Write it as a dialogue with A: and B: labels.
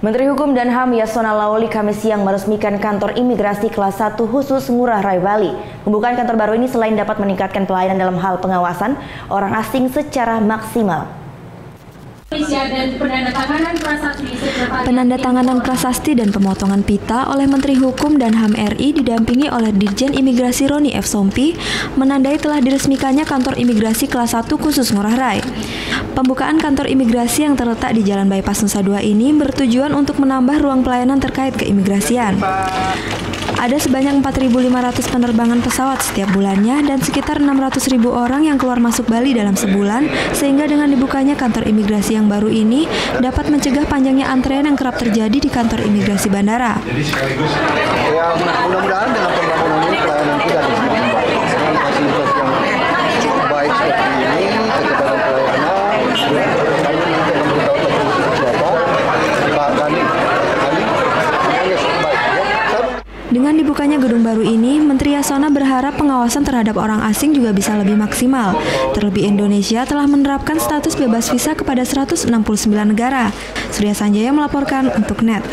A: Menteri Hukum dan HAM Yasona Lawli Kamis siang meresmikan kantor imigrasi kelas 1 khusus Ngurah Rai Bali. Pembukaan kantor baru ini selain dapat meningkatkan pelayanan dalam hal pengawasan orang asing secara maksimal.
B: Penandatanganan prasasti dan pemotongan pita oleh Menteri Hukum dan HAM RI didampingi oleh Dirjen Imigrasi Roni F. Sompi menandai telah diresmikannya kantor imigrasi kelas 1 khusus Ngurah Rai. Pembukaan kantor imigrasi yang terletak di Jalan Bypass Nusa Dua ini bertujuan untuk menambah ruang pelayanan terkait keimigrasian. Ada sebanyak 4.500 penerbangan pesawat setiap bulannya dan sekitar 600.000 orang yang keluar masuk Bali dalam sebulan, sehingga dengan dibukanya kantor imigrasi yang baru ini dapat mencegah panjangnya antrean yang kerap terjadi di kantor imigrasi bandara.
C: Jadi sekaligus ya mudah-mudahan dengan pembangunan ini pelayanan kita akan semakin baik. Dengan fasilitas yang cukup baik seperti ini, kecepatan pelayanan,
B: Dengan dibukanya gedung baru ini, Menteri Yasona berharap pengawasan terhadap orang asing juga bisa lebih maksimal. Terlebih Indonesia telah menerapkan status bebas visa kepada 169 negara. Surya Sanjaya melaporkan untuk NET.